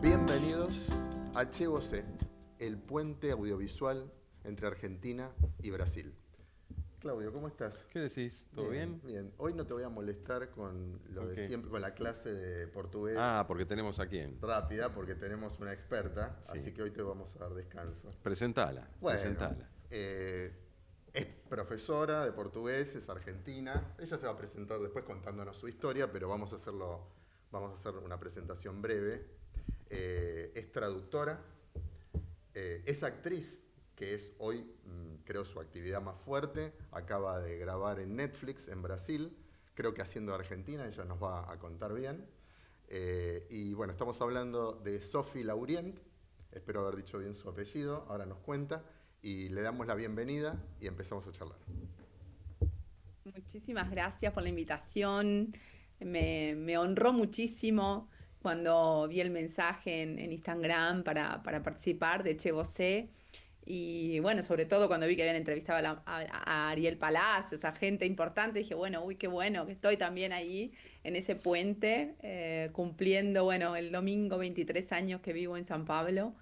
Bienvenidos a Che Vosé, el puente audiovisual entre Argentina y Brasil. Claudio, ¿cómo estás? ¿Qué decís? ¿Todo bien? Bien. Hoy no te voy a molestar con lo de qué? siempre, con la clase de portugués Ah, porque tenemos a quién. rápida, porque tenemos una experta, Sí. así que hoy te vamos a dar descanso. Presentala, Bueno, presentala. es profesora de portugués, es argentina. Ella se va a presentar después contándonos su historia, pero vamos a hacer una presentación breve. Es traductora, es actriz, que es hoy, creo, su actividad más fuerte. Acaba de grabar en Netflix, en Brasil, creo que haciendo Argentina, ella nos va a contar bien. Y bueno, estamos hablando de Sophie Laurient, espero haber dicho bien su apellido, ahora nos cuenta, y le damos la bienvenida y empezamos a charlar. Muchísimas gracias por la invitación. Me honró muchísimo cuando vi el mensaje en Instagram para participar de Che Vosé. Y bueno, sobre todo cuando vi que habían entrevistado a Ariel Palacios, a gente importante, dije, bueno, uy, qué bueno que estoy también ahí en ese puente, cumpliendo, bueno, el domingo 23 años que vivo en San Pablo,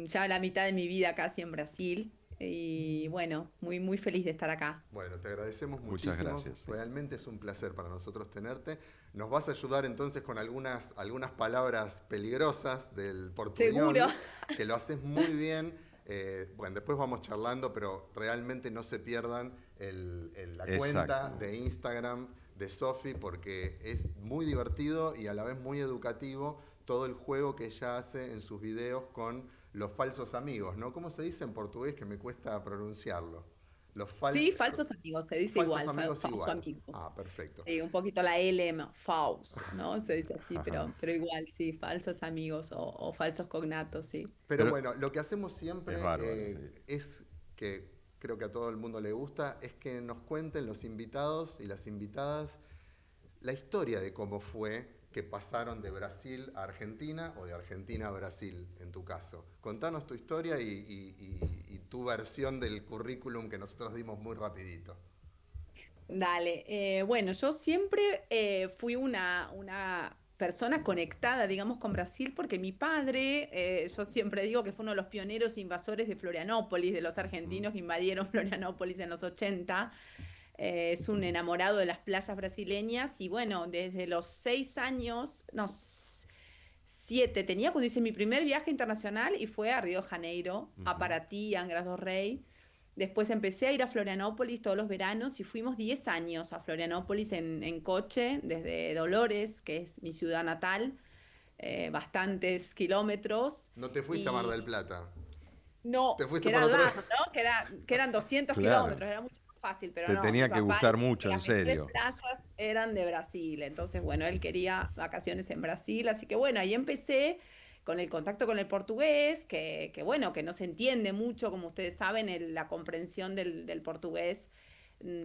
ya la mitad de mi vida casi en Brasil. Y bueno, muy, muy feliz de estar acá. Bueno, te agradecemos Muchas muchísimo. gracias, sí. Realmente es un placer para nosotros tenerte. Nos vas a ayudar entonces con algunas palabras peligrosas del Seguro. portuñol, que lo haces muy bien. Bueno, después vamos charlando, pero realmente no se pierdan la cuenta Exacto. de Instagram de Sophie, porque es muy divertido y a la vez muy educativo todo el juego que ella hace en sus videos con los falsos amigos, ¿no? ¿Cómo se dice en portugués que me cuesta pronunciarlo? Los Sí, falsos amigos, se dice falsos igual, amigos falso igual. amigo. Ah, perfecto. Sí, un poquito la L, false, ¿no? Se dice así, pero igual, sí, falsos amigos o falsos cognatos, sí. Pero Pero bueno, lo que hacemos es siempre bárbaro, sí. es que creo que a todo el mundo le gusta, es que nos cuenten los invitados y las invitadas la historia de cómo fue que pasaron de Brasil a Argentina o de Argentina a Brasil, en tu caso. Contanos tu historia y tu versión del currículum que nosotros dimos muy rapidito. Dale, bueno, yo siempre fui una persona conectada, digamos, con Brasil, porque mi padre, yo siempre digo que fue uno de los pioneros invasores de Florianópolis, de los Ujú. argentinos que invadieron Florianópolis en los 80. Es un enamorado de las playas brasileñas y bueno, desde los 6 años, no, 7 tenía cuando hice mi primer viaje internacional y fue a Río de Janeiro, a Ujú. Paraty, a Angra do Rei. Después empecé a ir a Florianópolis todos los veranos y fuimos 10 años a Florianópolis en coche, desde Dolores, que es mi ciudad natal, bastantes kilómetros. No te fuiste a Mar del Y Plata, te no, que fuiste por era otro... largo, ¿no? Que eran 200 Claro. kilómetros, era mucho más fácil, pero Te no, mi tenía que papá gustar decía que mucho, en las mejores serio. playas eran de Brasil, entonces, bueno, él quería vacaciones en Brasil, así que bueno, ahí empecé con el contacto con el portugués, bueno, que no se entiende mucho, como ustedes saben, la comprensión del portugués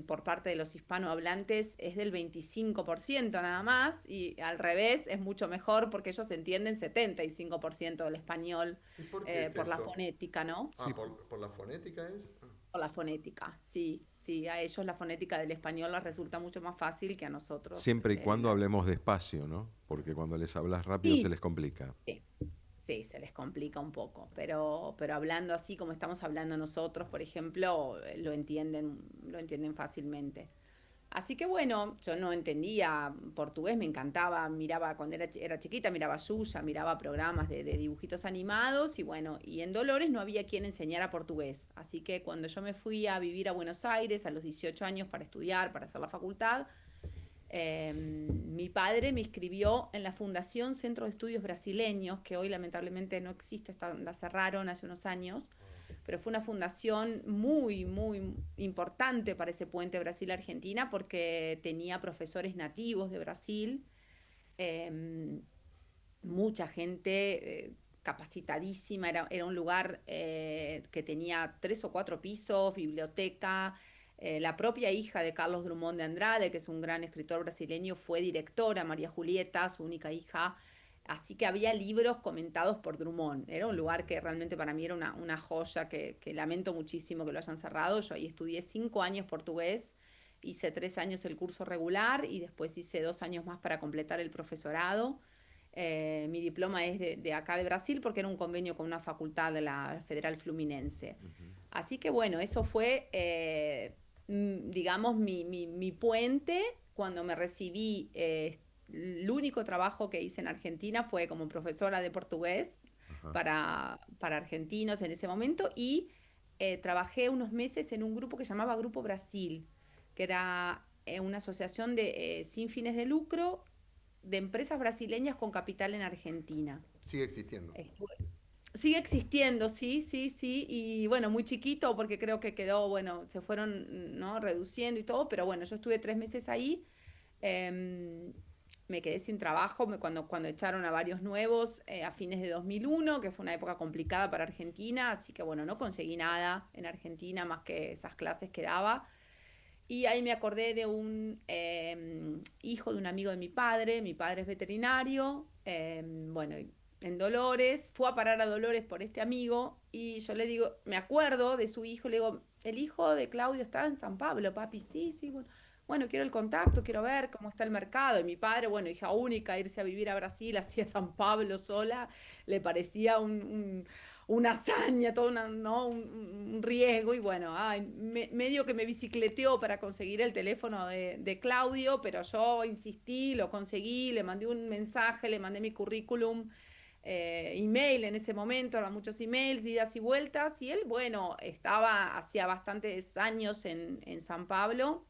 por parte de los hispanohablantes es del 25% nada más, y al revés es mucho mejor porque ellos entienden 75% del español ¿Y por qué es por la eso? fonética, ¿no? Ah, Sí, por la fonética es. Ah. Por la fonética, sí, sí, a ellos la fonética del español les resulta mucho más fácil que a nosotros. siempre y cuando hablemos despacio, ¿no? Porque cuando les hablas rápido se Sí, les complica. sí, sí, se les complica un poco, pero hablando así como estamos hablando nosotros, por ejemplo, lo entienden fácilmente. Así que bueno, yo no entendía portugués, me encantaba, miraba cuando era chiquita, miraba Yuya, miraba programas de dibujitos animados y bueno, y en Dolores no había quien enseñara portugués. Así que cuando yo me fui a vivir a Buenos Aires a los 18 años para estudiar, para hacer la facultad, mi padre me inscribió en la Fundación Centro de Estudios Brasileños, que hoy lamentablemente no existe, la cerraron hace unos años, pero fue una fundación muy, muy importante para ese puente Brasil-Argentina porque tenía profesores nativos de Brasil, eh, mucha gente capacitadísima, era un lugar que tenía 3 o 4 pisos, biblioteca. La propia hija de Carlos Drummond de Andrade, que es un gran escritor brasileño, fue directora, María Julieta, su única hija, Así que había libros comentados por Drummond. Era un lugar que realmente para mí era una joya que lamento muchísimo que lo hayan cerrado. Yo ahí estudié 5 años portugués, hice 3 años el curso regular y después hice 2 años más para completar el profesorado. Mi diploma es de acá de Brasil porque era un convenio con una facultad de la Federal Fluminense. Ujú. Así que bueno, eso fue, digamos, mi puente. Cuando me recibí, el único trabajo que hice en Argentina fue como profesora de portugués Ajá. para argentinos en ese momento y trabajé unos meses en un grupo que se llamaba Grupo Brasil, que era una asociación sin fines de lucro de empresas brasileñas con capital en Argentina. Sigue existiendo. Estuve- Sigue existiendo, sí, sí, sí, y bueno, muy chiquito porque creo que quedó, bueno, se fueron, ¿no? Reduciendo y todo, pero bueno, yo estuve 3 meses ahí, em, me quedé sin trabajo cuando echaron a varios nuevos a fines de 2001, que fue una época complicada para Argentina, así que bueno, no conseguí nada en Argentina más que esas clases que daba. Y ahí me acordé de un hijo de un amigo de mi padre es veterinario, bueno, en Dolores, fue a parar a Dolores por este amigo y yo le digo, me acuerdo de su hijo, le digo, el hijo de Claudio está en San Pablo, papi, sí, sí, bueno, bueno, quiero el contacto, quiero ver cómo está el mercado. Y mi padre, bueno, hija única, irse a vivir a Brasil, hacia San Pablo sola, le parecía una hazaña, todo ¿no? un riesgo y bueno, ay, medio que me bicicleteó para conseguir el teléfono de Claudio, pero yo insistí, lo conseguí, le mandé un mensaje, le mandé mi currículum, email en ese momento, eran muchos emails, idas y vueltas, y él, bueno, estaba hacía bastantes años en San Pablo.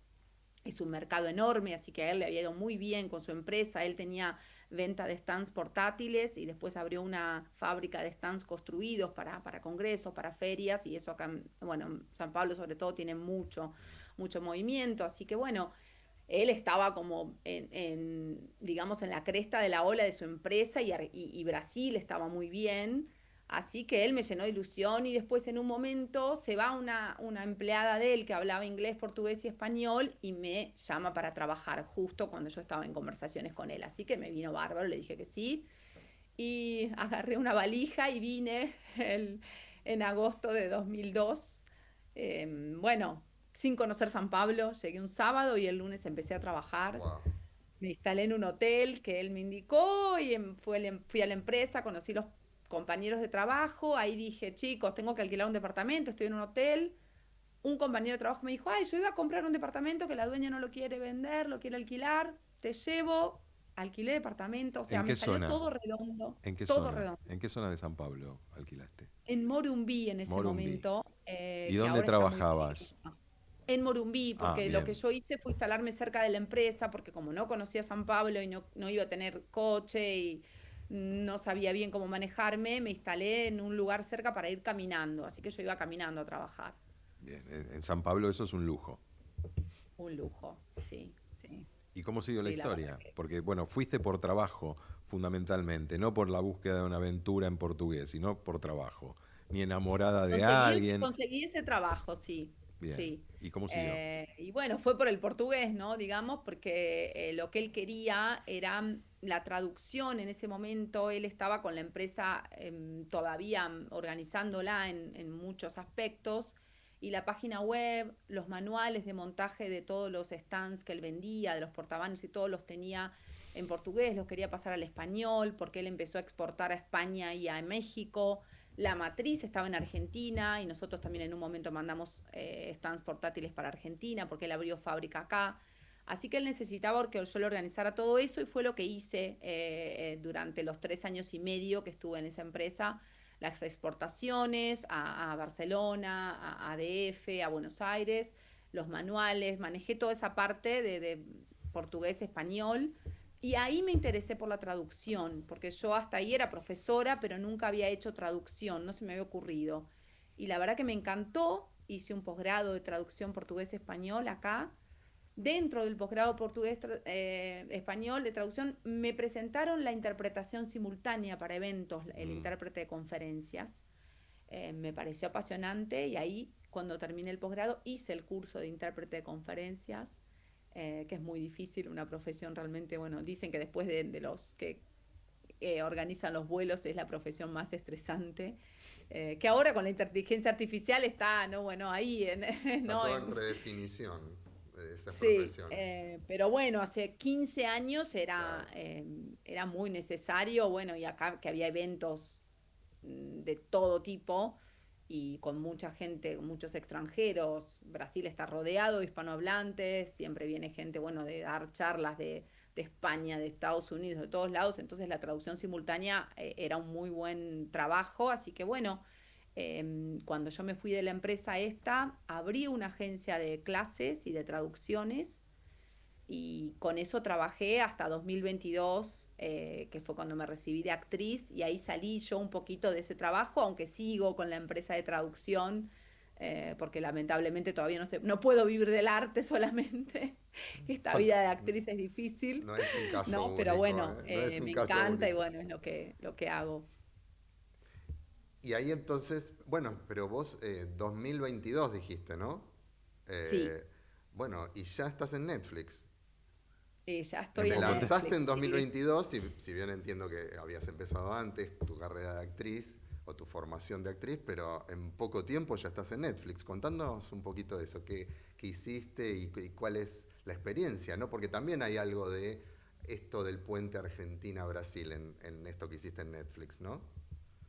Es un mercado enorme, así que a él le había ido muy bien con su empresa. Él tenía venta de stands portátiles y después abrió una fábrica de stands construidos para congresos, para ferias, y eso acá, bueno, San Pablo sobre todo tiene mucho, mucho movimiento. Así que bueno, él estaba como digamos, en la cresta de la ola de su empresa y Brasil estaba muy bien. Así que él me llenó de ilusión y después en un momento se va una empleada de él que hablaba inglés, portugués y español y me llama para trabajar justo cuando yo estaba en conversaciones con él. Así que me vino bárbaro, le dije que sí y agarré una valija y vine en agosto de 2002. Bueno, sin conocer San Pablo, llegué un sábado y el lunes empecé a trabajar. Wow. Me instalé en un hotel que él me indicó y fui a la empresa, conocí los compañeros de trabajo, ahí dije, chicos, tengo que alquilar un departamento, estoy en un hotel. Un compañero de trabajo me dijo, ay, yo iba a comprar un departamento que la dueña no lo quiere vender, lo quiere alquilar, te llevo, alquilé departamento, o sea, ¿En me qué salió zona? todo redondo, ¿En qué todo zona? redondo. ¿En qué zona de San Pablo alquilaste? En Morumbí en ese Morumbí. momento, ¿Y que dónde ahora está muy trabajabas? bonito. En Morumbí, Ah, porque lo que bien, yo hice fue instalarme cerca de la empresa, porque como no conocía San Pablo y no iba a tener coche y no sabía bien cómo manejarme, me instalé en un lugar cerca para ir caminando, así que yo iba caminando a trabajar. bien. En San Pablo eso es un lujo. Un lujo, sí, sí, ¿Y cómo siguió la sí, la verdad historia? que... Porque, bueno, fuiste por trabajo, fundamentalmente, no por la búsqueda de una aventura en portugués, sino por trabajo. Ni enamorada de alguien. Conseguí ese trabajo, sí, Bien. sí. ¿Y cómo siguió? Y bueno, fue por el portugués, ¿no? Digamos, porque lo que él quería era la traducción en ese momento. Él estaba con la empresa todavía organizándola en muchos aspectos. Y la página web, los manuales de montaje de todos los stands que él vendía, de los portabanos y todos los tenía en portugués, los quería pasar al español, porque él empezó a exportar a España y a México. La matriz estaba en Argentina y nosotros también en un momento mandamos stands portátiles para Argentina porque él abrió fábrica acá. Así que él necesitaba que yo le organizara todo eso y fue lo que hice durante los 3 años y medio que estuve en esa empresa. Las exportaciones a Barcelona, a DF, a Buenos Aires, los manuales, manejé toda esa parte de portugués, español y ahí me interesé por la traducción, porque yo hasta ahí era profesora, pero nunca había hecho traducción, no se me había ocurrido. Y la verdad que me encantó, hice un posgrado de traducción portugués-español acá. Dentro del posgrado portugués-español de traducción me presentaron la interpretación simultánea para eventos, el Mm. intérprete de conferencias. Me pareció apasionante y ahí, cuando terminé el posgrado, hice el curso de intérprete de conferencias, que es muy difícil, una profesión realmente, bueno, dicen que después de los que organizan los vuelos, es la profesión más estresante. Que ahora con la inteligencia artificial está, ¿no? Bueno, ahí, Está ¿no? todo en redefinición de esas Sí, profesiones. pero bueno, hace 15 años Claro. era muy necesario, bueno, y acá que había eventos de todo tipo y con mucha gente, con muchos extranjeros. Brasil está rodeado de hispanohablantes, siempre viene gente, bueno, de dar charlas de España, de Estados Unidos, de todos lados, entonces la traducción simultánea era un muy buen trabajo, así que bueno, cuando yo me fui de la empresa esta, abrí una agencia de clases y de traducciones y con eso trabajé hasta 2022, que fue cuando me recibí de actriz, y ahí salí yo un poquito de ese trabajo, aunque sigo con la empresa de traducción, porque lamentablemente todavía no puedo vivir del arte solamente, que esta Falta, vida de actriz es difícil, no es un caso ¿no? Pero único, bueno, ¿eh? No es un me caso encanta y único. bueno, es lo que hago. Y ahí entonces, bueno, pero vos 2022 dijiste, ¿no? Sí, Eh, bueno, y ya estás en Netflix. ya En estoy Te en poco lanzaste Netflix. en Sí. 2022, y si bien entiendo que habías empezado antes tu carrera de actriz o tu formación de actriz, pero en poco tiempo ya estás en Netflix. Contándonos un poquito de eso, qué hiciste y cuál es la experiencia, ¿no? Porque también hay algo de esto del puente Argentina-Brasil en esto que hiciste en Netflix, ¿no?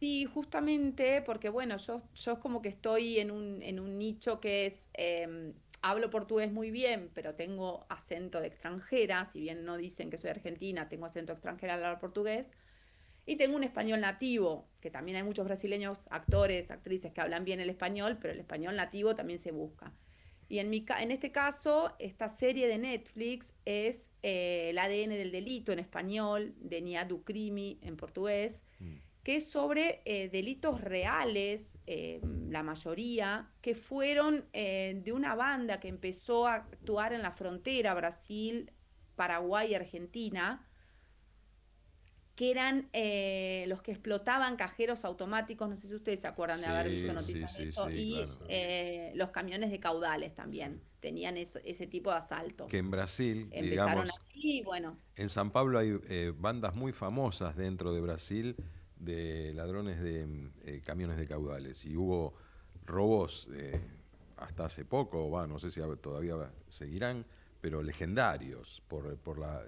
Sí, justamente porque, bueno, yo es como que estoy en un nicho que es, hablo portugués muy bien, pero tengo acento de extranjera, si bien no dicen que soy argentina, tengo acento extranjera al hablar portugués, y tengo un español nativo, que también hay muchos brasileños, actores, actrices que hablan bien el español, pero el español nativo también se busca. Y en este caso, esta serie de Netflix es el ADN del delito en español, DNA do crime en portugués, mm, que es sobre delitos reales, la mayoría, que fueron de una banda que empezó a actuar en la frontera Brasil, Paraguay y Argentina, que eran los que explotaban cajeros automáticos, no sé si ustedes se acuerdan de haber visto sí, sí, noticias de sí, eso, sí, y claro. los camiones de caudales Sí. también tenían ese tipo de Que asaltos. en Brasil, Empezaron digamos, así, y bueno, en San Pablo hay bandas muy famosas dentro de Brasil de ladrones de camiones de caudales. Y hubo robos hasta hace poco, no sé si todavía seguirán, pero legendarios,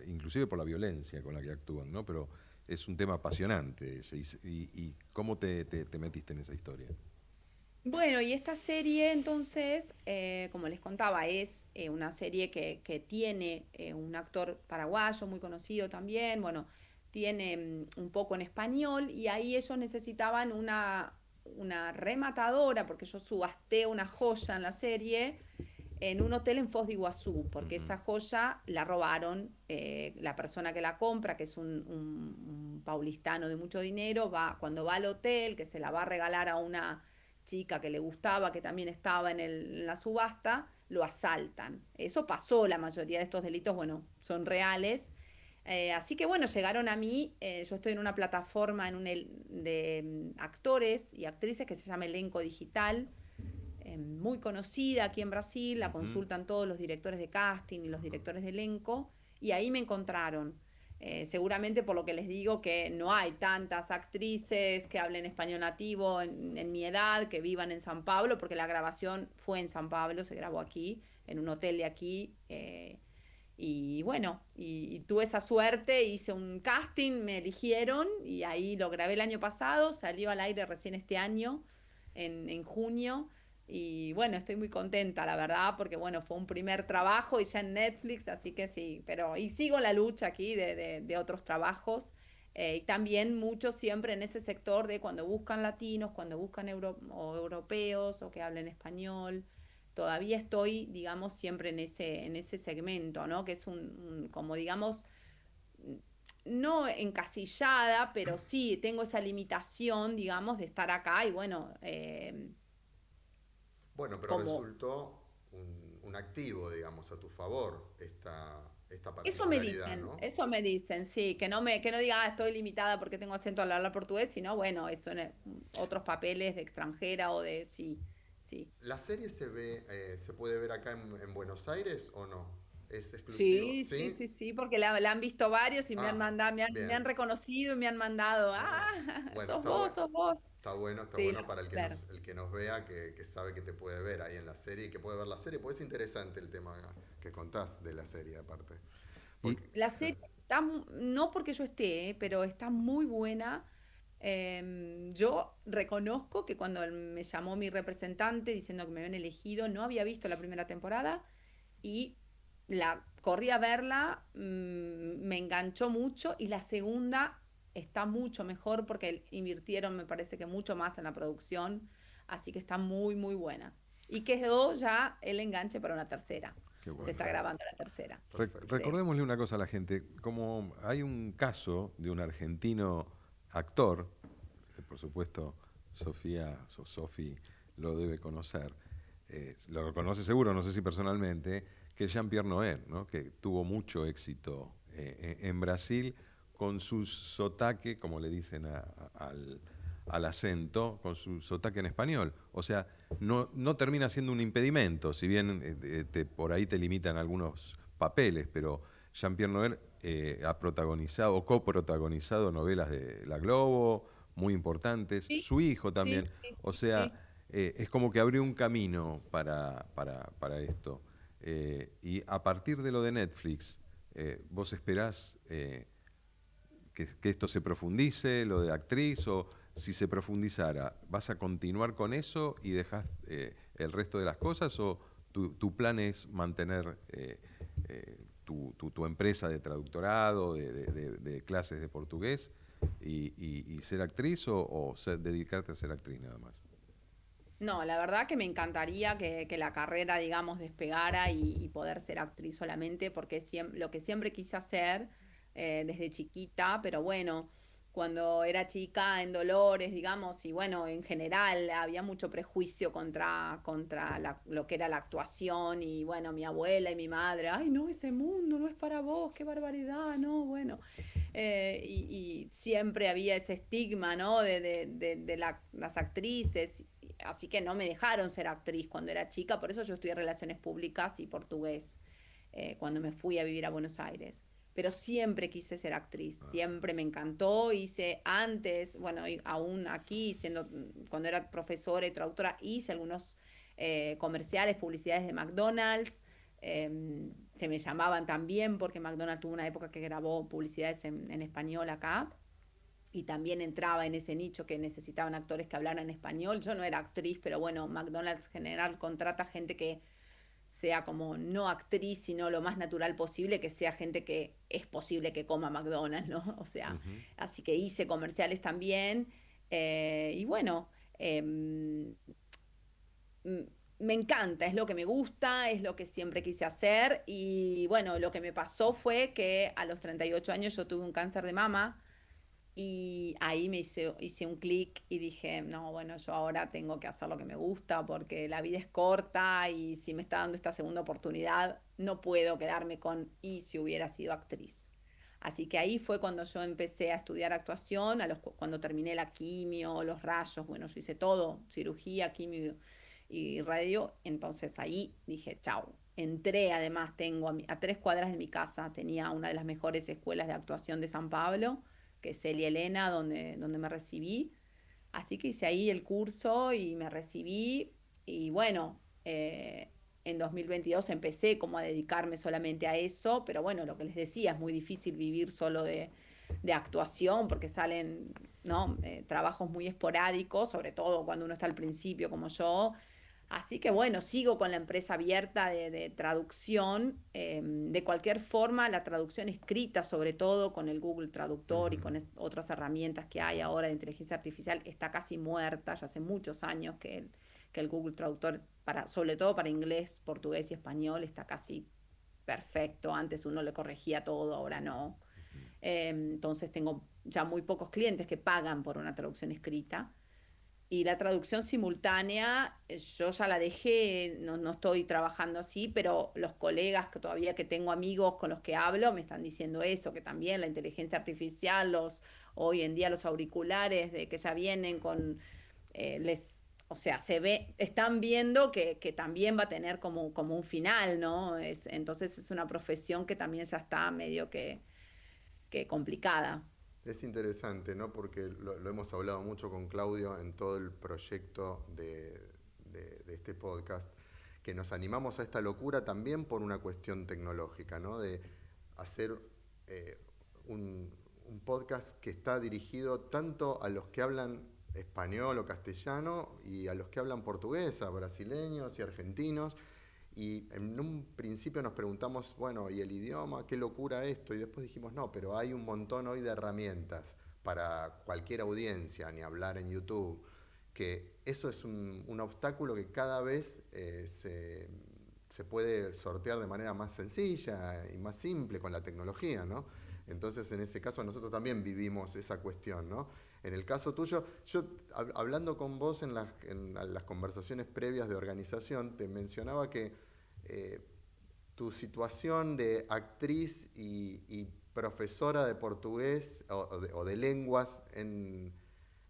inclusive por la violencia con la que actúan, ¿no? Pero es un tema apasionante ese. Y ¿cómo te metiste en esa historia? bueno, y esta serie entonces, como les contaba, es una serie que tiene un actor paraguayo muy conocido también, bueno, tiene un poco en español y ahí ellos necesitaban una rematadora, porque yo subasté una joya en la serie en un hotel en Foz de Iguazú, porque Ujú. esa joya la robaron, la persona que la compra, que es un paulistano de mucho dinero, cuando va al hotel, que se la va a regalar a una chica que le gustaba, que también estaba en la subasta, lo asaltan. Eso pasó, la mayoría de estos delitos, bueno, son reales. Así que bueno, llegaron a mí, yo estoy en una plataforma de actores y actrices que se llama Elenco Digital, muy conocida aquí en Brasil, la Ujú. consultan todos los directores de casting y los directores de elenco, y ahí me encontraron. Seguramente por lo que les digo que no hay tantas actrices que hablen español nativo en mi edad, que vivan en San Pablo, porque la grabación fue en San Pablo, se grabó aquí, en un hotel de aquí. Y bueno, y tuve esa suerte, hice un casting, me eligieron y ahí lo grabé el año pasado, salió al aire recién este año, en junio. Y bueno, estoy muy contenta, la verdad, porque bueno, fue un primer trabajo y ya en Netflix, así que sí, pero y sigo la lucha aquí de otros trabajos. Y también mucho siempre en ese sector de cuando buscan latinos, cuando buscan o europeos o que hablen español. Todavía estoy, digamos, siempre en ese segmento, ¿no? Que es como digamos, no encasillada, pero sí tengo esa limitación, digamos, de estar acá y bueno, Bueno, pero como resultó un activo, digamos, a tu favor esta particularidad, Eso ¿no? eso me dicen, sí, que no diga, estoy limitada porque tengo acento al hablar portugués, sino, bueno, eso en otros papeles de extranjera o sí, sí. ¿La serie se puede ver acá en Buenos Aires o no? ¿Es exclusivo? Sí, sí, ¿Sí? sí, sí, porque la han visto varios y me han Ah, mandado, me han bien. reconocido y me han mandado, Ah, bueno, sos vos, sos vos. está Sí, bueno la para ver. el que nos vea, que sabe que te puede ver ahí en la serie y que puede ver la serie, pues es interesante el tema que contás de la serie aparte. Y Porque, La sí, serie está, no porque yo esté, pero está muy buena. Yo reconozco que cuando me llamó mi representante diciendo que me habían elegido, no había visto la primera temporada y la corrí a verla, me enganchó mucho y la segunda está mucho mejor porque invirtieron, me parece que mucho más en la producción, así que está muy, muy buena. Y quedó ya el enganche para una tercera. qué Se está bueno. perfecto, grabando la tercera. perfecto. Sí. Recordémosle una cosa a la gente, como hay un caso de un argentino actor, que por supuesto Sofi lo debe conocer, lo conoce seguro, no sé si personalmente, que es Jean-Pierre Noer, ¿no? Que tuvo mucho éxito en Brasil con su sotaque, como le dicen al acento, con su sotaque en español. O sea, no termina siendo un impedimento, si bien por ahí te limitan algunos papeles, pero Jean-Pierre Noer ha protagonizado o coprotagonizado novelas de La Globo, muy importantes, Sí, su hijo sí, también. sí, O sí, sea, sí. es como que abrió un camino para esto. Y a partir de lo de Netflix, ¿vos esperás que esto se profundice, lo de actriz, o si se profundizara, ¿vas a continuar con eso y dejas el resto de las cosas, o tu plan es mantener tu empresa de traductorado, de clases de portugués, y ser actriz, o dedicarte a ser actriz nada más? No, la verdad que me encantaría que la carrera, digamos, despegara y poder ser actriz solamente, porque es lo que siempre quise hacer desde chiquita, pero bueno, cuando era chica en Dolores, digamos, y bueno, en general había mucho prejuicio contra lo que era la actuación, y bueno, mi abuela y mi madre, ay, no, ese mundo no es para vos, qué barbaridad, no, bueno. Y siempre había ese estigma, ¿no? De las actrices, así que no me dejaron ser actriz cuando era chica, por eso yo estudié Relaciones Públicas y Portugués cuando me fui a vivir a Buenos Aires. Pero siempre quise ser actriz, siempre me encantó, hice antes, bueno, y aún aquí, cuando era profesora y traductora, hice algunos comerciales, publicidades de McDonald's, se me llamaban también porque McDonald's tuvo una época que grabó publicidades en español acá y también entraba en ese nicho que necesitaban actores que hablaran español. Yo no era actriz, pero bueno, McDonald's general contrata gente que sea como no actriz, sino lo más natural posible, que sea gente que es posible que coma McDonald's, ¿no? O sea, Ujú. así que hice comerciales también. Y bueno, eh, me encanta, es lo que me gusta, es lo que siempre quise hacer y bueno, lo que me pasó fue que a los 38 años yo tuve un cáncer de mama y ahí hice un clic y dije, no, bueno, yo ahora tengo que hacer lo que me gusta porque la vida es corta y si me está dando esta segunda oportunidad, no puedo quedarme con y si hubiera sido actriz. Así que ahí fue cuando yo empecé a estudiar actuación, cuando terminé la quimio, los rayos, bueno, yo hice todo, cirugía, quimio y radio, entonces ahí dije, chau. Entré, además, tengo a 3 cuadras de mi casa, tenía una de las mejores escuelas de actuación de San Pablo, que es Celia Elena, donde me recibí. Así que hice ahí el curso y me recibí. Y bueno, en 2022 empecé como a dedicarme solamente a eso, pero bueno, lo que les decía, es muy difícil vivir solo de actuación porque salen, ¿no? Trabajos muy esporádicos, sobre todo cuando uno está al principio como yo. Así que bueno, sigo con la empresa abierta de traducción. De cualquier forma, la traducción escrita, sobre todo con el Google Traductor y Ujú. con otras herramientas que hay ahora de inteligencia artificial, está casi muerta. Ya hace muchos años que el Google Traductor, sobre todo para inglés, portugués y español, está casi perfecto. Antes uno le corregía todo, ahora no. Entonces tengo ya muy pocos clientes que pagan por una traducción escrita. Y la traducción simultánea, yo ya la dejé, no, no estoy trabajando así, pero los colegas que todavía que tengo amigos con los que hablo me están diciendo eso, que también la inteligencia artificial, hoy en día los auriculares de que ya vienen con, les o sea, están viendo que también va a tener como un final, ¿no? Entonces es una profesión que también ya está medio que complicada. Es interesante, ¿no? Porque lo hemos hablado mucho con Claudio en todo el proyecto de este podcast, que nos animamos a esta locura también por una cuestión tecnológica, ¿no? De hacer eh, un podcast que está dirigido tanto a los que hablan español o castellano y a los que hablan portugués, a brasileños y argentinos. Y en un principio nos preguntamos, bueno, ¿y el idioma? ¿Qué locura esto? Y después dijimos, no, pero hay un montón hoy de herramientas para cualquier audiencia, ni hablar en YouTube, que eso es un obstáculo que cada vez se puede sortear de manera más sencilla y más simple con la tecnología, ¿no? Entonces, en ese caso, nosotros también vivimos esa cuestión, ¿no? En el caso tuyo, yo hablando con vos en las conversaciones previas de organización, te mencionaba que eh, tu situación de actriz y profesora de portugués o de lenguas en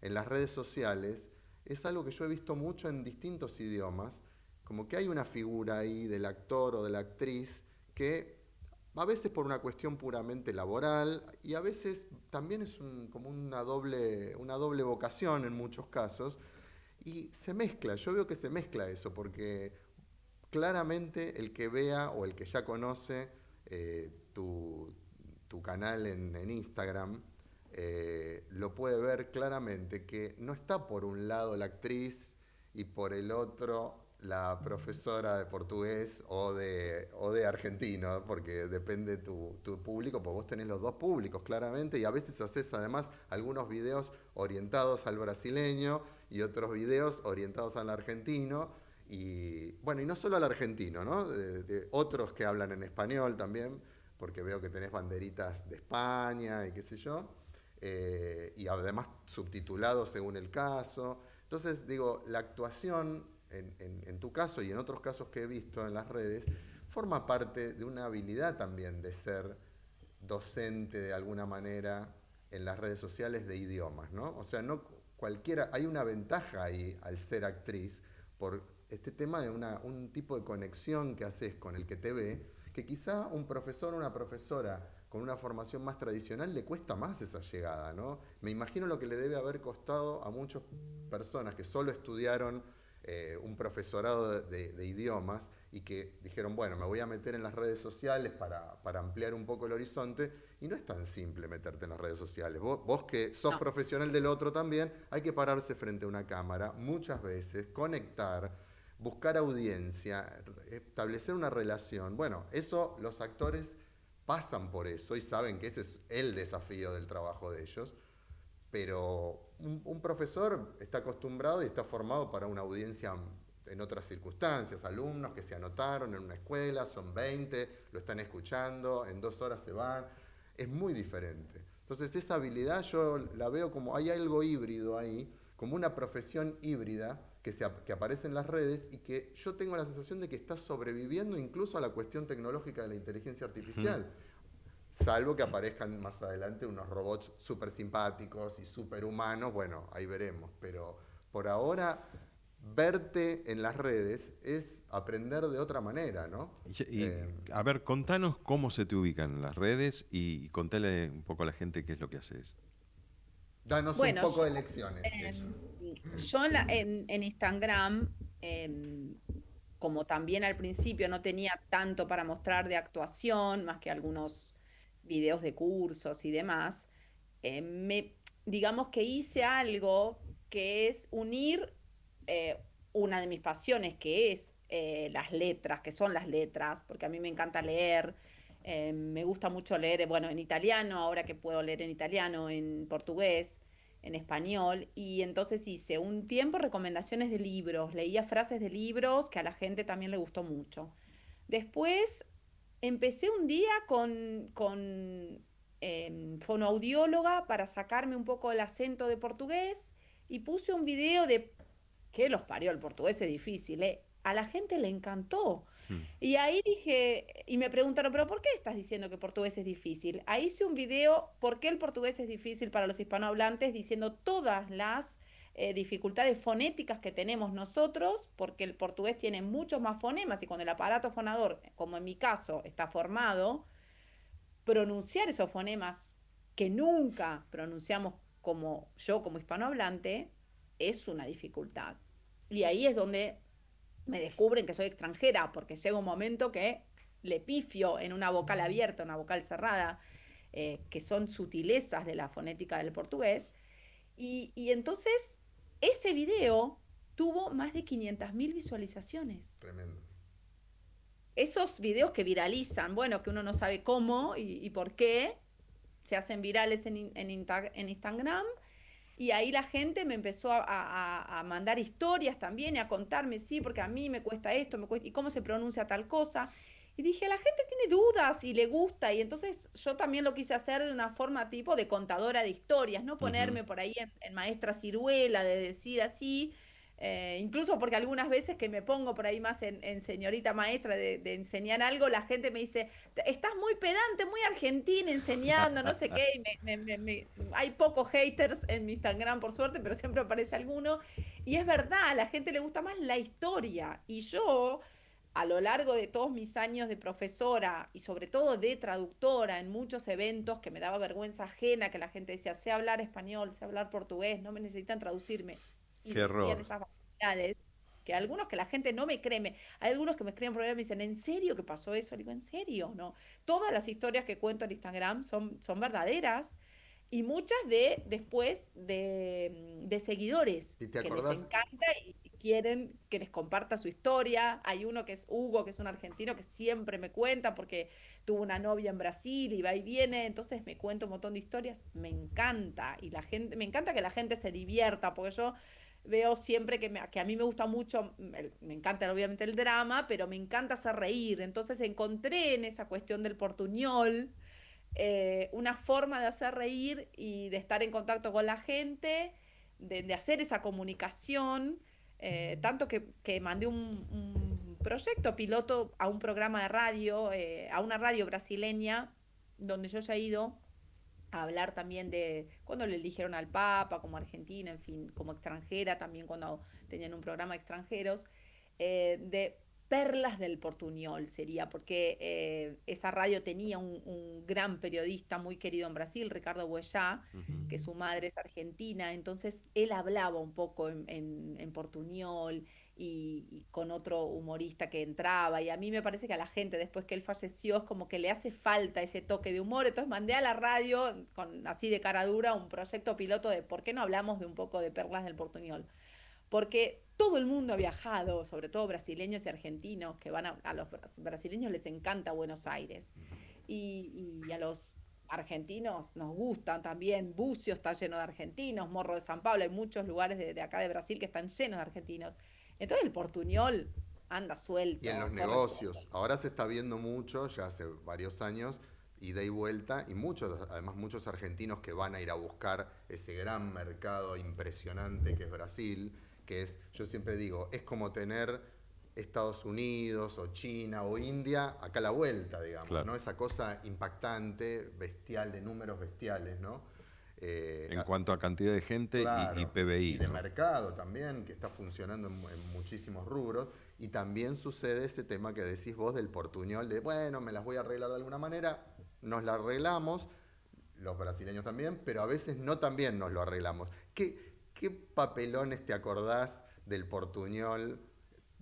las redes sociales es algo que yo he visto mucho en distintos idiomas, como que hay una figura ahí del actor o de la actriz que a veces por una cuestión puramente laboral y a veces también es como una doble vocación en muchos casos. Y se mezcla, yo veo que se mezcla eso, porque claramente el que vea o el que ya conoce tu canal en Instagram, lo puede ver claramente que no está por un lado la actriz y por el otro la profesora de portugués o de argentino, porque depende tu público, porque vos tenés los dos públicos claramente y a veces haces además algunos videos orientados al brasileño y otros videos orientados al argentino. Y bueno, y no solo al argentino, ¿no? De otros que hablan en español también, porque veo que tenés banderitas de España y qué sé yo, y además subtitulados según el caso. Entonces, digo, la actuación, en tu caso y en otros casos que he visto en las redes, forma parte de una habilidad también de ser docente de alguna manera en las redes sociales de idiomas, ¿no? O sea, no cualquiera, hay una ventaja ahí al ser actriz por este tema de un tipo de conexión que haces con el que te ve, que quizá un profesor o una profesora con una formación más tradicional le cuesta más esa llegada, ¿no? Me imagino lo que le debe haber costado a muchas personas que solo estudiaron un profesorado de idiomas y que dijeron, bueno, me voy a meter en las redes sociales para ampliar un poco el horizonte, y no es tan simple meterte en las redes sociales. Vos que sos No, profesional del otro también, hay que pararse frente a una cámara muchas veces, conectar, buscar audiencia, establecer una relación. Bueno, eso los actores pasan por eso y saben que ese es el desafío del trabajo de ellos, pero un profesor está acostumbrado y está formado para una audiencia en otras circunstancias, alumnos que se anotaron en una escuela, son 20, lo están escuchando, en 2 horas se van, es muy diferente. Entonces esa habilidad yo la veo como hay algo híbrido ahí, como una profesión híbrida que aparece en las redes y que yo tengo la sensación de que está sobreviviendo incluso a la cuestión tecnológica de la inteligencia artificial. Salvo que aparezcan más adelante unos robots súper simpáticos y súper humanos, bueno, ahí veremos. Pero por ahora, verte en las redes es aprender de otra manera, ¿no? A ver, contanos cómo se te ubican en las redes y contale un poco a la gente qué es lo que haces. Danos un Bueno, poco de lecciones. en, yo en Instagram, em, como también al principio no tenía tanto para mostrar de actuación, más que algunos videos de cursos y demás, digamos que hice algo que es unir una de mis pasiones, que es las letras, que son las letras, porque a mí me encanta leer. Me gusta mucho leer, bueno, en italiano, ahora que puedo leer en italiano, en portugués, en español, y entonces hice un tiempo recomendaciones de libros, leía frases de libros que a la gente también le gustó mucho. Después empecé un día con fonoaudióloga para sacarme un poco el acento de portugués y puse un video de que los parió, el portugués es difícil, ¿eh? A la gente le encantó. Mm. Y ahí dije, y me preguntaron, ¿pero por qué estás diciendo que portugués es difícil? Ahí hice un video, ¿por qué el portugués es difícil para los hispanohablantes? Diciendo todas las dificultades fonéticas que tenemos nosotros, porque el portugués tiene muchos más fonemas y cuando el aparato fonador, como en mi caso, está formado, pronunciar esos fonemas que nunca pronunciamos como yo, como hispanohablante, es una dificultad. Y ahí es donde me descubren que soy extranjera, porque llega un momento que le pifio en una vocal abierta, una vocal cerrada, que son sutilezas de la fonética del portugués. Y entonces ese video tuvo más de 500.000 visualizaciones. Tremendo. Esos videos que viralizan, bueno, que uno no sabe cómo y por qué, se hacen virales en Instagram. Y ahí la gente me empezó a mandar historias también y a contarme, sí, porque a mí me cuesta esto, me cuesta, y cómo se pronuncia tal cosa. Y dije, la gente tiene dudas y le gusta, y entonces yo también lo quise hacer de una forma tipo de contadora de historias, no Ujú. ponerme por ahí en maestra ciruela, de decir así, incluso porque algunas veces que me pongo por ahí más en señorita maestra de enseñar algo, la gente me dice, estás muy pedante, muy argentina enseñando, no sé qué, y hay pocos haters en mi Instagram por suerte, pero siempre aparece alguno, y es verdad, a la gente le gusta más la historia, y yo a lo largo de todos mis años de profesora y sobre todo de traductora en muchos eventos que me daba vergüenza ajena, que la gente decía, sé hablar español, sé hablar portugués, no me necesitan traducirme, y Qué decían error. esas barbaridades, que algunos que la gente no me cree, hay algunos que me escriben por ahí y me dicen, ¿en serio que pasó eso? Le digo, ¿en serio? No. Todas las historias que cuento en Instagram son verdaderas y muchas de después de seguidores ¿Y te que les acordás? encanta y quieren que les comparta su historia. Hay uno que es Hugo, que es un argentino que siempre me cuenta porque tuvo una novia en Brasil y va y viene, entonces me cuenta un montón de historias. Me encanta y la gente, me encanta que la gente se divierta porque yo veo siempre que a mí me gusta mucho, me encanta obviamente el drama, pero me encanta hacer reír. Entonces encontré en esa cuestión del portuñol una forma de hacer reír y de estar en contacto con la gente, de hacer esa comunicación, tanto que mandé un proyecto piloto a un programa de radio, a una radio brasileña, donde yo ya he ido a hablar también de cuando le eligieron al Papa, como argentina, en fin, como extranjera, también cuando tenían un programa de extranjeros, de perlas del portuñol sería, porque esa radio tenía un gran periodista muy querido en Brasil, Ricardo Boechat, Ujú. que su madre es argentina, entonces él hablaba un poco en portuñol y con otro humorista que entraba, y a mí me parece que a la gente después que él falleció es como que le hace falta ese toque de humor, entonces mandé a la radio, con, así de cara dura, un proyecto piloto de por qué no hablamos de un poco de perlas del portuñol, porque todo el mundo ha viajado, sobre todo brasileños y argentinos, que van a los brasileños les encanta Buenos Aires, y a los argentinos nos gustan también, Bucio está lleno de argentinos, Morro de San Pablo, hay muchos lugares de acá de Brasil que están llenos de argentinos. Entonces el portuñol anda Y en los suelto, corre suelto. negocios. Ahora se está viendo mucho, ya hace varios años, ida y vuelta, y muchos, además muchos argentinos que van a ir a buscar ese gran mercado impresionante que es Brasil, que es, yo siempre digo, es como tener Estados Unidos o China o India acá a la vuelta, digamos, Claro. ¿no? Esa cosa impactante, bestial, de números bestiales, ¿no? Eh, En cuanto a cantidad de gente y Claro, y PBI, de ¿no? mercado también, que está funcionando en muchísimos rubros. Y también sucede ese tema que decís vos del portuñol, de bueno, me las voy a arreglar de alguna manera, nos la arreglamos, los brasileños también, pero a veces no también nos lo arreglamos. ¿Qué papelones te acordás del portuñol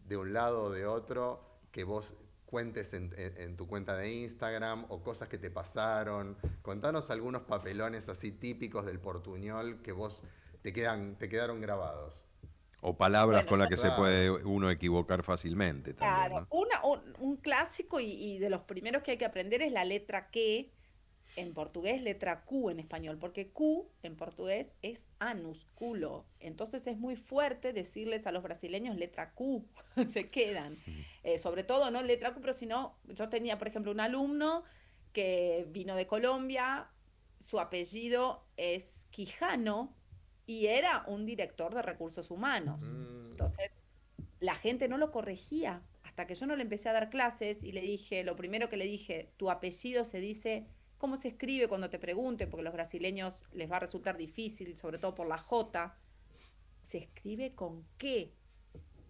de un lado o de otro que vos cuentes en tu cuenta de Instagram o cosas que te pasaron? Contanos algunos papelones así típicos del portuñol que vos te quedaron grabados. O palabras Bueno, con las yo, que se puede Claro. uno equivocar fácilmente también, claro, ¿no? un clásico y de los primeros que hay que aprender es la letra que en portugués, letra Q en español, porque Q en portugués es anus, culo. Entonces es muy fuerte decirles a los brasileños letra Q, se quedan. Sobre todo no letra Q, pero sino, yo tenía, por ejemplo, un alumno que vino de Colombia, su apellido es Quijano y era un director de recursos humanos. Mm, Entonces, la gente no lo corregía hasta que yo no le empecé a dar clases y le dije, lo primero que le dije, tu apellido se dice, ¿cómo se escribe cuando te pregunten? Porque a los brasileños les va a resultar difícil, sobre todo por la J. se escribe con qué.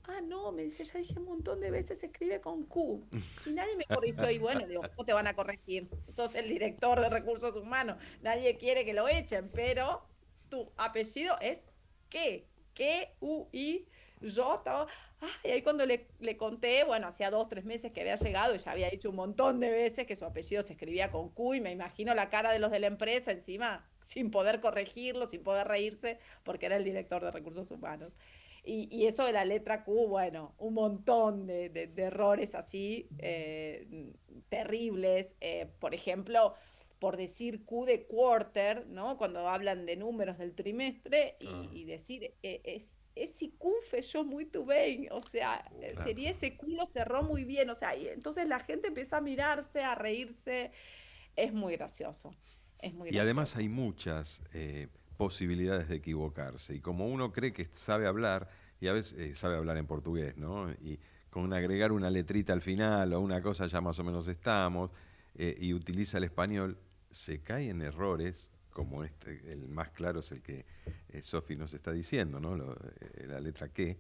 Ah, no, me dice, ya dije un montón de veces, se escribe con Q. Y nadie me corrigió. Y bueno, digo, ¿cómo te van a corregir? Sos el director de recursos humanos. Nadie quiere que lo echen, pero tu apellido es ¿qué? Q-U-I. Yo estaba. Ah, y ahí cuando le conté, bueno, hacía 2, 3 meses que había llegado y ya había dicho un montón de veces que su apellido se escribía con Q. Y me imagino la cara de los de la empresa encima, sin poder corregirlo, sin poder reírse, porque era el director de recursos humanos. Y eso de la letra Q, bueno, un montón de errores así terribles. Por ejemplo, por decir Q de quarter, ¿no? Cuando hablan de números del trimestre Claro, y decir esse Q fechó muy bien, o sea, Claro. sería ese Q lo cerró muy bien, o sea, y entonces la gente empieza a mirarse, a reírse, es muy gracioso, es muy Y además hay gracioso. muchas posibilidades de equivocarse. Y como uno cree que sabe hablar, y a veces sabe hablar en portugués, ¿no? Y con agregar una letrita al final o una cosa ya más o menos estamos, y utiliza el español, se cae en errores, como este, el más claro es el que Sofi nos está diciendo, ¿no? La letra que,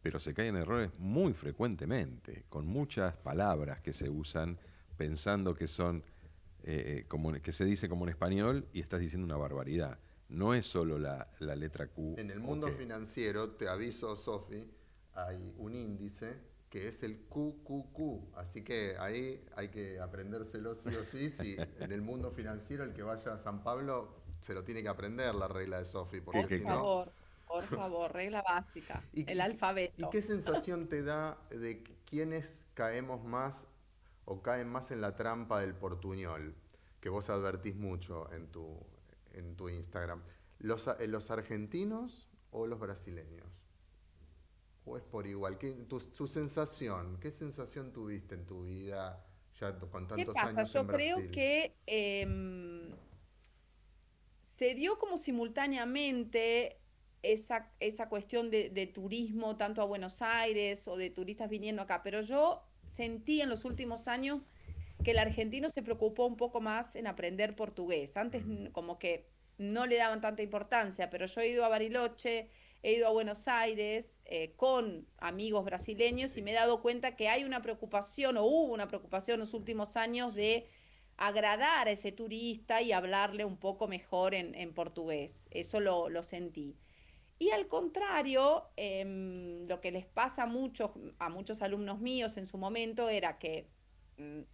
pero se cae en errores muy frecuentemente, con muchas palabras que se usan pensando que son como, que se dice como en español y estás diciendo una barbaridad. No es solo la letra Q en el o mundo qué. financiero, te aviso, Sofi, hay un índice que es el QQQ. Así que ahí hay que aprendérselo sí o sí. Si en el mundo financiero el que vaya a San Pablo se lo tiene que aprender la regla de Sofi, ¿Qué, porque Por qué, si qué? no... por favor, regla básica, ¿Y, el y- y alfabeto. qué sensación te da de quiénes caemos más o caen más en la trampa del portuñol? Que vos advertís mucho en tu Instagram. ¿Los argentinos o los brasileños? ¿O es por igual? Tu sensación, ¿qué sensación tuviste en tu vida ya con ¿Qué tantos pasa? años en Yo creo Brasil? que se dio como simultáneamente esa cuestión de turismo, tanto a Buenos Aires o de turistas viniendo acá, pero yo sentí en los últimos años que el argentino se preocupó un poco más en aprender portugués. Antes Mm, como que no le daban tanta importancia, pero yo he ido a Bariloche, he ido a Buenos Aires con amigos brasileños y sí, me he dado cuenta que hay una preocupación o hubo una preocupación en los sí, últimos años sí. de agradar a ese turista y hablarle un poco mejor en portugués. Eso lo sentí. Y al contrario, lo que les pasa a muchos alumnos míos en su momento era que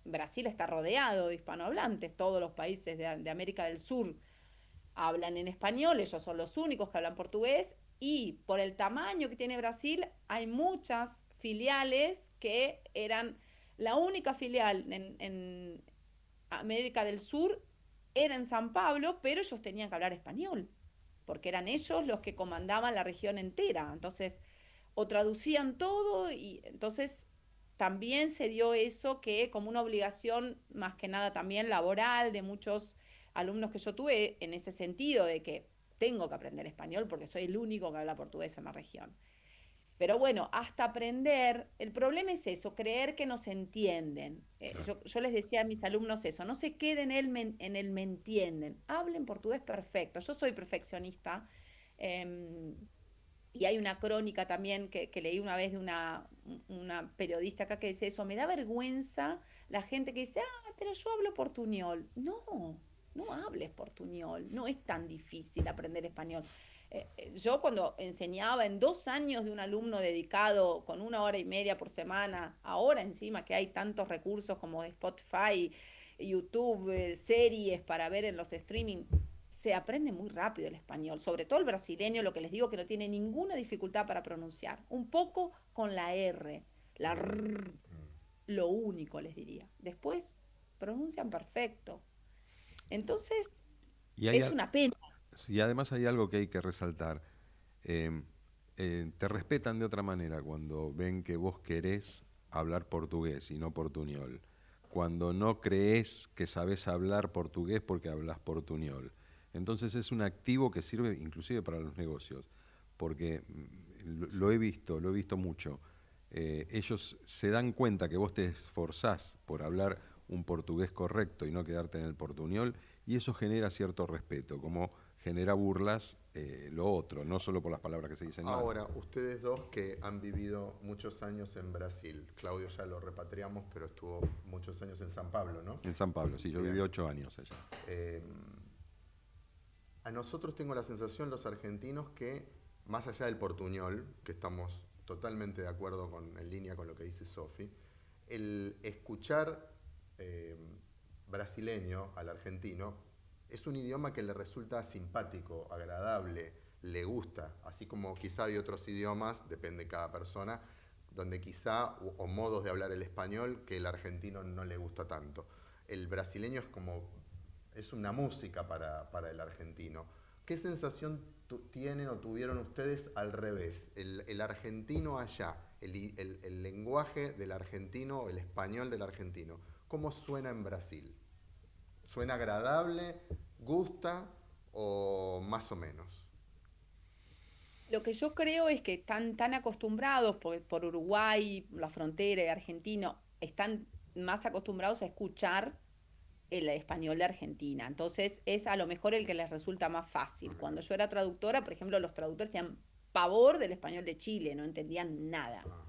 Brasil está rodeado de hispanohablantes, todos los países de América del Sur hablan en español, ellos son los únicos que hablan portugués y por el tamaño que tiene Brasil hay muchas filiales que eran la única filial en América del Sur era en San Pablo, pero ellos tenían que hablar español, porque eran ellos los que comandaban la región entera. Entonces, o traducían todo y entonces también se dio eso que como una obligación más que nada también laboral de muchos alumnos que yo tuve en ese sentido de que tengo que aprender español porque soy el único que habla portugués en la región. Pero bueno, hasta aprender, el problema es eso, creer que nos entienden. Claro. Yo les decía a mis alumnos eso, no se queden en el me entienden, hablen portugués perfecto. Yo soy perfeccionista eh, y hay una crónica también que leí una vez de una periodista acá que dice eso, me da vergüenza la gente que dice, ah, pero yo hablo portuñol. No, no hables portuñol, no es tan difícil aprender español. Yo cuando enseñaba en 2 años de un alumno dedicado con 1 hora y media por semana, ahora encima que hay tantos recursos como Spotify, YouTube, series para ver en los streaming, se aprende muy rápido el español, sobre todo el brasileño, lo que les digo que no tiene ninguna dificultad para pronunciar, un poco con la R, la R, lo único les diría. Después pronuncian perfecto. Entonces, Y, hay, es una pena. y además hay algo que hay que resaltar. Eh, te respetan de otra manera cuando ven que vos querés hablar portugués y no portuñol. Cuando no crees que sabés hablar portugués porque hablas portuñol. Entonces es un activo que sirve inclusive para los negocios, porque lo he visto mucho. Ellos se dan cuenta que vos te esforzás por hablar un portugués correcto y no quedarte en el portuñol, y eso genera cierto respeto, como genera burlas lo otro, no solo por las palabras que se dicen mal. Ahora, ustedes dos que han vivido muchos años en Brasil, Claudio ya lo repatriamos, pero estuvo muchos años en San Pablo, ¿no? En San Pablo, sí, yo Bien. viví 8 años allá. A nosotros tengo la sensación, los argentinos, que más allá del portuñol, que estamos totalmente de acuerdo en línea con lo que dice Sofi, el escuchar brasileño al argentino es un idioma que le resulta simpático, agradable, le gusta, así como quizá hay otros idiomas, depende de cada persona, donde quizá, o modos de hablar el español, que el argentino no le gusta tanto. El brasileño es una música para el argentino. ¿Qué sensación tienen o tuvieron ustedes al revés? El argentino allá, el lenguaje del argentino, el español del argentino, ¿cómo suena en Brasil? ¿Suena agradable? ¿Gusta? ¿O más o menos? Lo que yo creo es que están tan acostumbrados por Uruguay, la frontera y argentino, están más acostumbrados a escuchar el español de Argentina. Entonces es a lo mejor el que les resulta más fácil. Cuando yo era traductora, por ejemplo, los traductores tenían pavor del español de Chile, no entendían nada. Ah,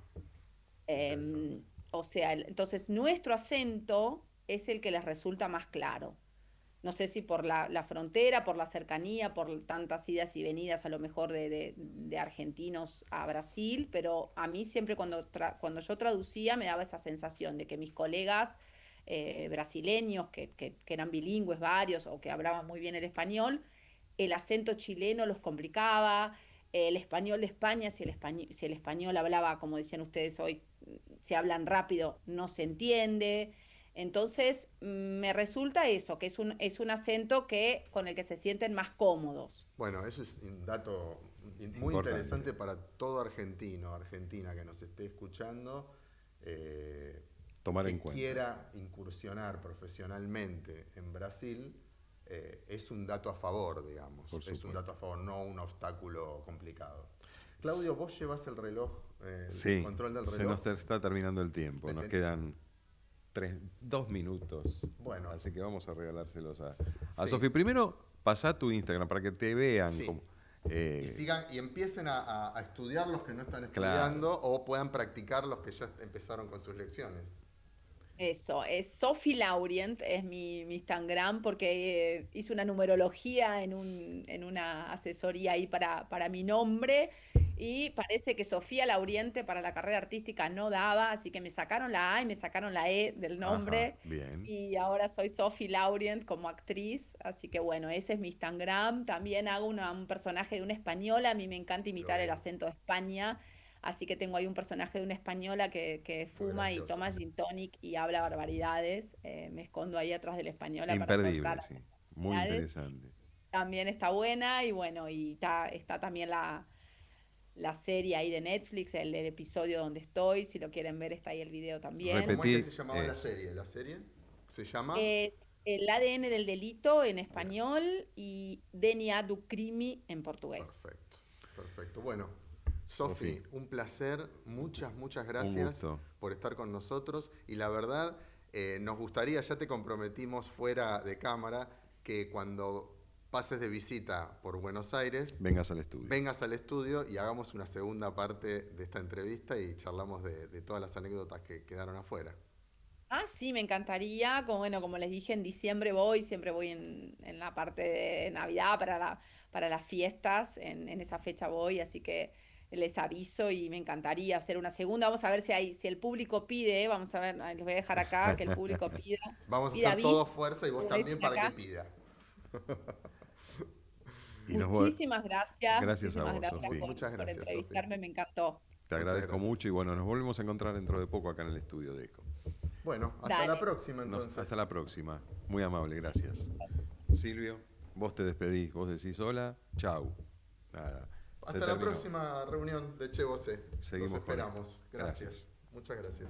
interesante. Eh, o sea, entonces nuestro acento es el que les resulta más claro. No sé si por la frontera, por la cercanía, por tantas idas y venidas a lo mejor de argentinos a Brasil, pero a mí siempre cuando yo traducía me daba esa sensación de que mis colegas brasileños, que eran bilingües varios o que hablaban muy bien el español, el acento chileno los complicaba, el español de España, si el español hablaba, como decían ustedes hoy, si hablan rápido, no se entiende. Entonces, me resulta eso, que es un acento con el que se sienten más cómodos. Bueno, eso es un dato muy Importante. interesante para todo argentino, argentina que nos esté escuchando, eh, Tomar en que cuenta. quiera incursionar profesionalmente en Brasil, es un dato a favor, digamos. Por Es un supuesto. dato a favor, no un obstáculo complicado. Claudio, vos llevas el reloj, el Sí, control del se reloj. nos está terminando el tiempo, nos quedan 2 minutos, Bueno, así que vamos a regalárselos a sí. Sofi. Primero, pasá tu Instagram para que te vean. Sí. Como, Y sigan y empiecen a estudiar los que no están Claro. estudiando o puedan practicar los que ya empezaron con sus lecciones. Eso, es Sophie Laurient, es mi Instagram, porque hice una numerología en una asesoría ahí para mi nombre y parece que Sofía Lauriente para la carrera artística no daba, así que me sacaron la A y me sacaron la E del Ajá, nombre bien. y ahora soy Sophie Laurient como actriz, así que bueno, ese es mi Instagram. También hago un personaje de una española, a mí me encanta Lo imitar el veo. acento de España. Así que tengo ahí un personaje de una española que Muy fuma y gracioso. toma gin tonic y habla barbaridades. Me escondo ahí atrás de la española para soltar Imperdible, las sí. Muy barbaridades. interesante. También está buena y bueno, y está también la serie ahí de Netflix, el episodio donde estoy. Si lo quieren ver, está ahí el video también. ¿Cómo es que Repetí se llamaba la eso. serie? ¿La serie se llama? Es el ADN del delito en Bien, español y DNA do crime en portugués. perfecto, perfecto. Bueno, Sofi, Sofi, un placer, muchas un gracias gusto. por estar con nosotros y la verdad nos gustaría, ya te comprometimos fuera de cámara, que cuando pases de visita por Buenos Aires, Vengas al estudio. vengas al estudio y hagamos una segunda parte de esta entrevista y charlamos de todas las anécdotas que quedaron afuera. Ah, sí, me encantaría. Como, bueno, como les dije, en diciembre siempre voy en la parte de Navidad para las fiestas, en esa fecha voy, así que les aviso y me encantaría hacer una segunda. Vamos a ver si el público pide, vamos a ver, ahí les voy a dejar acá que el público Vamos a pida hacer todo aviso, fuerza y vos como dicen también para que acá. pida. Y nos vo- Gracias a Muchísimas vos, gracias Sofi. Muchas por gracias, Sofi. entrevistarme, me encantó. Te Muchas agradezco gracias. mucho y bueno, nos volvemos a encontrar dentro de poco acá en el estudio de ECO. Bueno, hasta la Dale. próxima entonces. Hasta la próxima. Muy amable, gracias. Silvio, vos te despedís, vos decís hola, chau. Nada, se Hasta la terminó. próxima reunión de Che Vosé. Seguimos Los con esperamos. esto. Gracias. Gracias. Muchas gracias.